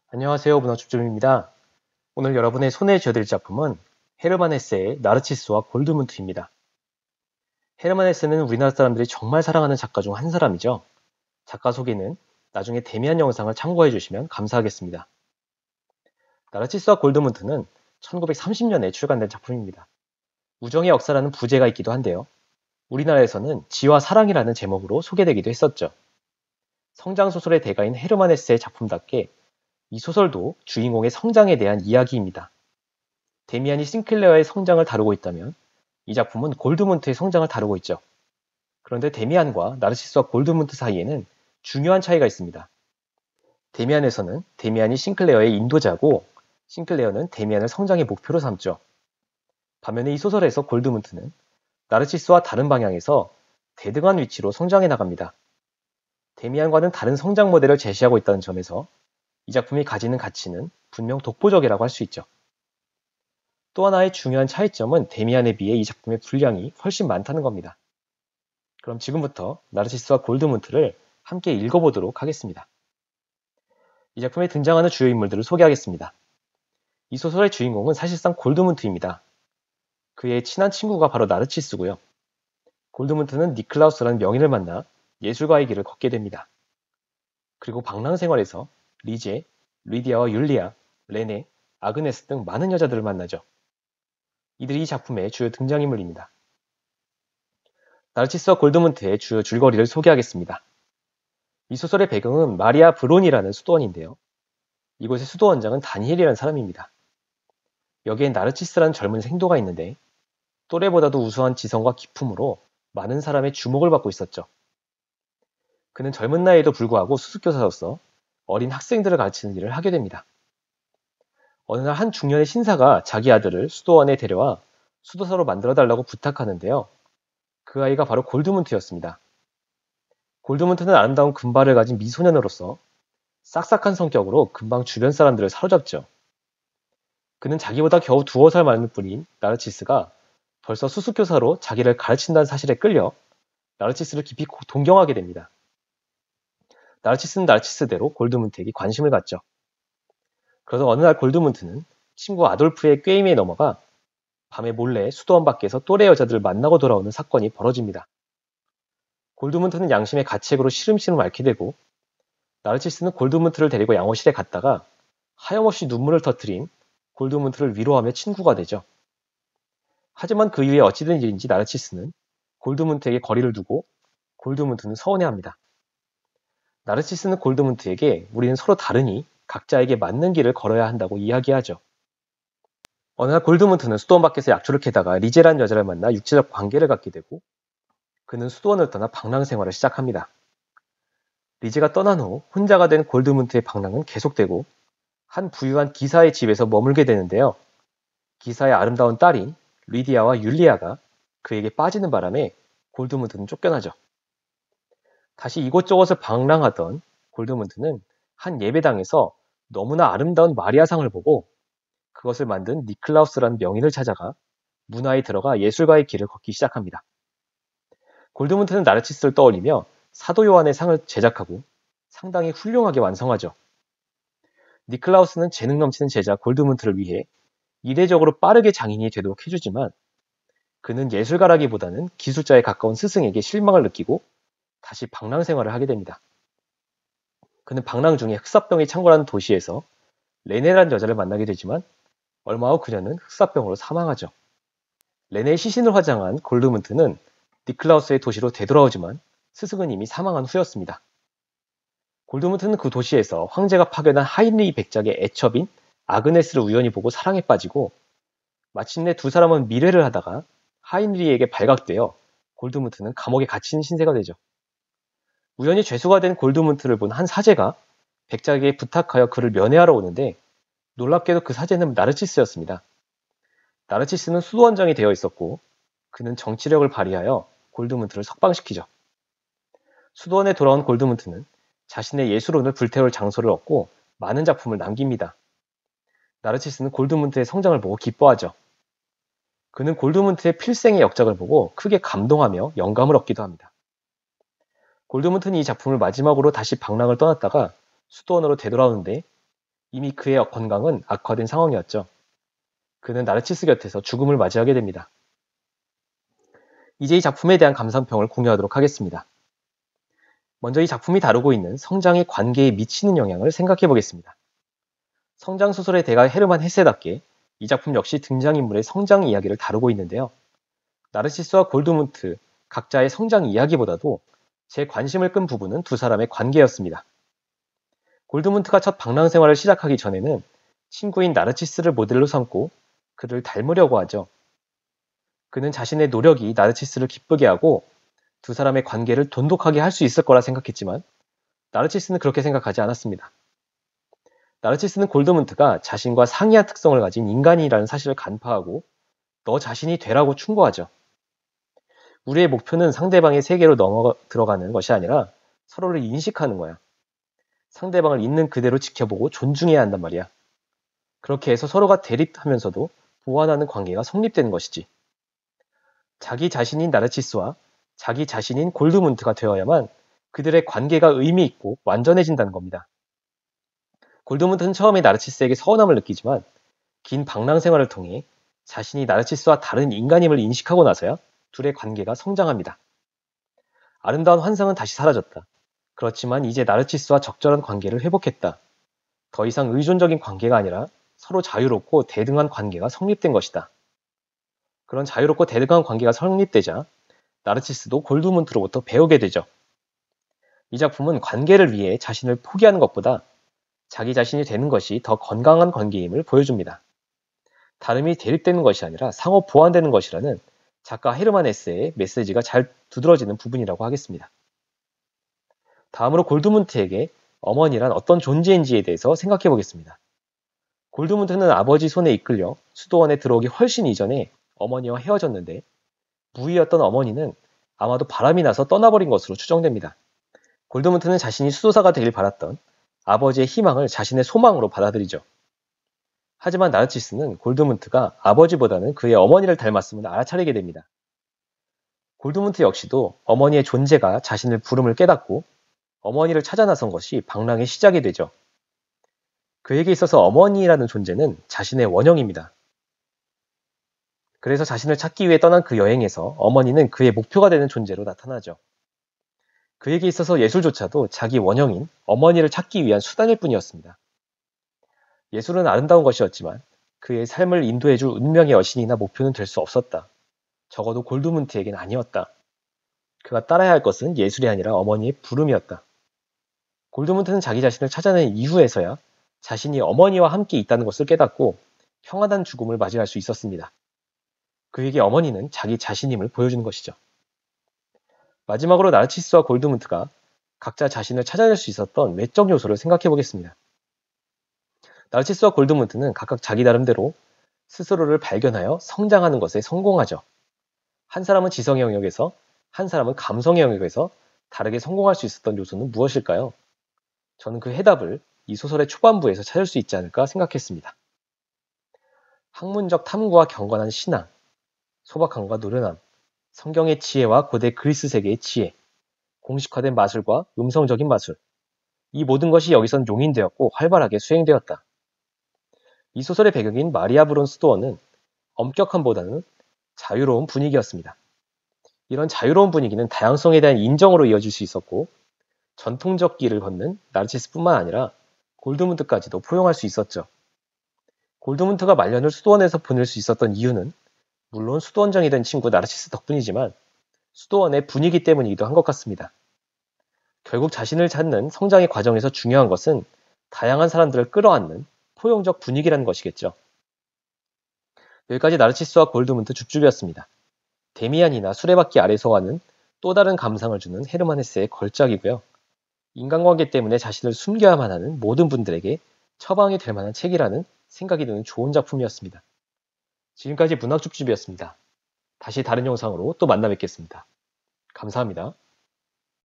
안녕하세요. 문화줍줍입니다. 오늘 여러분의 손에 쥐어드릴 작품은 헤르만 헤세의 나르치스와 골드문트입니다. 헤르만 헤세는 우리나라 사람들이 정말 사랑하는 작가 중 한 사람이죠. 작가 소개는 나중에 데미안 영상을 참고해 주시면 감사하겠습니다. 나르치스와 골드문트는 1930년에 출간된 작품입니다. 우정의 역사라는 부제가 있기도 한데요. 우리나라에서는 지와 사랑이라는 제목으로 소개되기도 했었죠. 성장소설의 대가인 헤르만 헤세의 작품답게 이 소설도 주인공의 성장에 대한 이야기입니다. 데미안이 싱클레어의 성장을 다루고 있다면 이 작품은 골드문트의 성장을 다루고 있죠. 그런데 데미안과 나르시스와 골드문트 사이에는 중요한 차이가 있습니다. 데미안에서는 데미안이 싱클레어의 인도자고 싱클레어는 데미안을 성장의 목표로 삼죠. 반면에 이 소설에서 골드문트는 나르시스와 다른 방향에서 대등한 위치로 성장해 나갑니다. 데미안과는 다른 성장 모델을 제시하고 있다는 점에서 이 작품이 가지는 가치는 분명 독보적이라고 할 수 있죠. 또 하나의 중요한 차이점은 데미안에 비해 이 작품의 분량이 훨씬 많다는 겁니다. 그럼 지금부터 나르시스와 골드문트를 함께 읽어보도록 하겠습니다. 이 작품에 등장하는 주요 인물들을 소개하겠습니다. 이 소설의 주인공은 사실상 골드문트입니다. 그의 친한 친구가 바로 나르치스고요. 골드문트는 니클라우스라는 명인을 만나 예술가의 길을 걷게 됩니다. 그리고 방랑 생활에서 리제, 리디아와 율리아, 레네, 아그네스 등 많은 여자들을 만나죠. 이들이 이 작품의 주요 등장인물입니다. 나르치스와 골드문트의 주요 줄거리를 소개하겠습니다. 이 소설의 배경은 마리아 브론이라는 수도원인데요. 이곳의 수도원장은 다니엘이라는 사람입니다. 여기엔 나르치스라는 젊은 생도가 있는데 또래보다도 우수한 지성과 기품으로 많은 사람의 주목을 받고 있었죠. 그는 젊은 나이에도 불구하고 수습교사로서 어린 학생들을 가르치는 일을 하게 됩니다. 어느 날 한 중년의 신사가 자기 아들을 수도원에 데려와 수도사로 만들어달라고 부탁하는데요. 그 아이가 바로 골드문트였습니다. 골드문트는 아름다운 금발을 가진 미소년으로서 싹싹한 성격으로 금방 주변 사람들을 사로잡죠. 그는 자기보다 겨우 2살 많을 뿐인 나르치스가 벌써 수습교사로 자기를 가르친다는 사실에 끌려 나르치스를 깊이 동경하게 됩니다. 나르치스는 나르치스대로 골드문트에게 관심을 갖죠. 그러다 어느 날 골드문트는 친구 아돌프의 꾀임에 넘어가 밤에 몰래 수도원 밖에서 또래 여자들을 만나고 돌아오는 사건이 벌어집니다. 골드문트는 양심의 가책으로 시름시름 앓게 되고 나르치스는 골드문트를 데리고 양호실에 갔다가 하염없이 눈물을 터뜨린 골드문트를 위로하며 친구가 되죠. 하지만 그 이후에 어찌된 일인지 나르치스는 골드문트에게 거리를 두고 골드문트는 서운해합니다. 나르치스는 골드문트에게 우리는 서로 다르니 각자에게 맞는 길을 걸어야 한다고 이야기하죠. 어느 날 골드문트는 수도원 밖에서 약초를 캐다가 리제라는 여자를 만나 육체적 관계를 갖게 되고 그는 수도원을 떠나 방랑 생활을 시작합니다. 리제가 떠난 후 혼자가 된 골드문트의 방랑은 계속되고 한 부유한 기사의 집에서 머물게 되는데요. 기사의 아름다운 딸인 리디아와 율리아가 그에게 빠지는 바람에 골드문트는 쫓겨나죠. 다시 이곳저곳을 방랑하던 골드문트는 한 예배당에서 너무나 아름다운 마리아상을 보고 그것을 만든 니클라우스라는 명인을 찾아가 문화에 들어가 예술가의 길을 걷기 시작합니다. 골드문트는 나르치스를 떠올리며 사도 요한의 상을 제작하고 상당히 훌륭하게 완성하죠. 니클라우스는 재능 넘치는 제자 골드문트를 위해 이례적으로 빠르게 장인이 되도록 해주지만 그는 예술가라기보다는 기술자에 가까운 스승에게 실망을 느끼고 다시 방랑 생활을 하게 됩니다. 그는 방랑 중에 흑사병이 창궐하는 도시에서 레네라는 여자를 만나게 되지만 얼마 후 그녀는 흑사병으로 사망하죠. 레네의 시신을 화장한 골드문트는 니클라우스의 도시로 되돌아오지만 스승은 이미 사망한 후였습니다. 골드문트는 그 도시에서 황제가 파견한 하인리히 백작의 애첩인 아그네스를 우연히 보고 사랑에 빠지고 마침내 두 사람은 미래를 하다가 하인리히에게 발각되어 골드문트는 감옥에 갇힌 신세가 되죠. 우연히 죄수가 된 골드문트를 본 한 사제가 백작에게 부탁하여 그를 면회하러 오는데 놀랍게도 그 사제는 나르치스였습니다. 나르치스는 수도원장이 되어 있었고 그는 정치력을 발휘하여 골드문트를 석방시키죠. 수도원에 돌아온 골드문트는 자신의 예술혼을 불태울 장소를 얻고 많은 작품을 남깁니다. 나르치스는 골드문트의 성장을 보고 기뻐하죠. 그는 골드문트의 필생의 역작을 보고 크게 감동하며 영감을 얻기도 합니다. 골드문트는 이 작품을 마지막으로 다시 방랑을 떠났다가 수도원으로 되돌아오는데 이미 그의 건강은 악화된 상황이었죠. 그는 나르치스 곁에서 죽음을 맞이하게 됩니다. 이제 이 작품에 대한 감상평을 공유하도록 하겠습니다. 먼저 이 작품이 다루고 있는 성장의 관계에 미치는 영향을 생각해 보겠습니다. 성장 소설의 대가 헤르만 헤세답게 이 작품 역시 등장인물의 성장 이야기를 다루고 있는데요. 나르시스와 골드문트 각자의 성장 이야기보다도 제 관심을 끈 부분은 두 사람의 관계였습니다. 골드문트가 첫 방랑 생활을 시작하기 전에는 친구인 나르치스를 모델로 삼고 그를 닮으려고 하죠. 그는 자신의 노력이 나르치스를 기쁘게 하고 두 사람의 관계를 돈독하게 할 수 있을 거라 생각했지만 나르치스는 그렇게 생각하지 않았습니다. 나르치스는 골드문트가 자신과 상이한 특성을 가진 인간이라는 사실을 간파하고 너 자신이 되라고 충고하죠. 우리의 목표는 상대방의 세계로 들어가는 것이 아니라 서로를 인식하는 거야. 상대방을 있는 그대로 지켜보고 존중해야 한단 말이야. 그렇게 해서 서로가 대립하면서도 보완하는 관계가 성립되는 것이지. 자기 자신인 나르치스와 자기 자신인 골드문트가 되어야만 그들의 관계가 의미 있고 완전해진다는 겁니다. 골드문트는 처음에 나르치스에게 서운함을 느끼지만 긴 방랑 생활을 통해 자신이 나르치스와 다른 인간임을 인식하고 나서야 둘의 관계가 성장합니다. 아름다운 환상은 다시 사라졌다. 그렇지만 이제 나르치스와 적절한 관계를 회복했다. 더 이상 의존적인 관계가 아니라 서로 자유롭고 대등한 관계가 성립된 것이다. 그런 자유롭고 대등한 관계가 성립되자 나르치스도 골드문트로부터 배우게 되죠. 이 작품은 관계를 위해 자신을 포기하는 것보다 자기 자신이 되는 것이 더 건강한 관계임을 보여줍니다. 다름이 대립되는 것이 아니라 상호 보완되는 것이라는 작가 헤르만 헤세의 메시지가 잘 두드러지는 부분이라고 하겠습니다. 다음으로 골드문트에게 어머니란 어떤 존재인지에 대해서 생각해 보겠습니다. 골드문트는 아버지 손에 이끌려 수도원에 들어오기 훨씬 이전에 어머니와 헤어졌는데 무의였던 어머니는 아마도 바람이 나서 떠나버린 것으로 추정됩니다. 골드문트는 자신이 수도사가 되길 바랐던 아버지의 희망을 자신의 소망으로 받아들이죠. 하지만 나르치스는 골드문트가 아버지보다는 그의 어머니를 닮았음을 알아차리게 됩니다. 골드문트 역시도 어머니의 존재가 자신을 부름을 깨닫고 어머니를 찾아 나선 것이 방랑의 시작이 되죠. 그에게 있어서 어머니라는 존재는 자신의 원형입니다. 그래서 자신을 찾기 위해 떠난 그 여행에서 어머니는 그의 목표가 되는 존재로 나타나죠. 그에게 있어서 예술조차도 자기 원형인 어머니를 찾기 위한 수단일 뿐이었습니다. 예술은 아름다운 것이었지만 그의 삶을 인도해줄 운명의 여신이나 목표는 될 수 없었다. 적어도 골드문트에겐 아니었다. 그가 따라야 할 것은 예술이 아니라 어머니의 부름이었다. 골드문트는 자기 자신을 찾아낸 이후에서야 자신이 어머니와 함께 있다는 것을 깨닫고 평안한 죽음을 맞이할 수 있었습니다. 그에게 어머니는 자기 자신임을 보여주는 것이죠. 마지막으로 나르치스와 골드문트가 각자 자신을 찾아낼 수 있었던 외적 요소를 생각해 보겠습니다. 나르치스와 골드문트는 각각 자기 나름대로 스스로를 발견하여 성장하는 것에 성공하죠. 한 사람은 지성의 영역에서, 한 사람은 감성의 영역에서 다르게 성공할 수 있었던 요소는 무엇일까요? 저는 그 해답을 이 소설의 초반부에서 찾을 수 있지 않을까 생각했습니다. 학문적 탐구와 경건한 신앙, 소박함과 노련함, 성경의 지혜와 고대 그리스 세계의 지혜, 공식화된 마술과 음성적인 마술, 이 모든 것이 여기선 용인되었고 활발하게 수행되었다. 이 소설의 배경인 마리아 브론 수도원은 엄격함보다는 자유로운 분위기였습니다. 이런 자유로운 분위기는 다양성에 대한 인정으로 이어질 수 있었고 전통적 길을 걷는 나르치스뿐만 아니라 골드문트까지도 포용할 수 있었죠. 골드문트가 말년을 수도원에서 보낼 수 있었던 이유는 물론 수도원장이 된 친구 나르치스 덕분이지만 수도원의 분위기 때문이기도 한 것 같습니다. 결국 자신을 찾는 성장의 과정에서 중요한 것은 다양한 사람들을 끌어안는 포용적 분위기라는 것이겠죠. 여기까지 나르치스와 골드문트 줍줍이었습니다. 데미안이나 수레바퀴 아래서 가는 또 다른 감상을 주는 헤르만 헤세의 걸작이고요. 인간관계 때문에 자신을 숨겨야만 하는 모든 분들에게 처방이 될 만한 책이라는 생각이 드는 좋은 작품이었습니다. 지금까지 문학줍줍이었습니다. 다시 다른 영상으로 또 만나 뵙겠습니다. 감사합니다.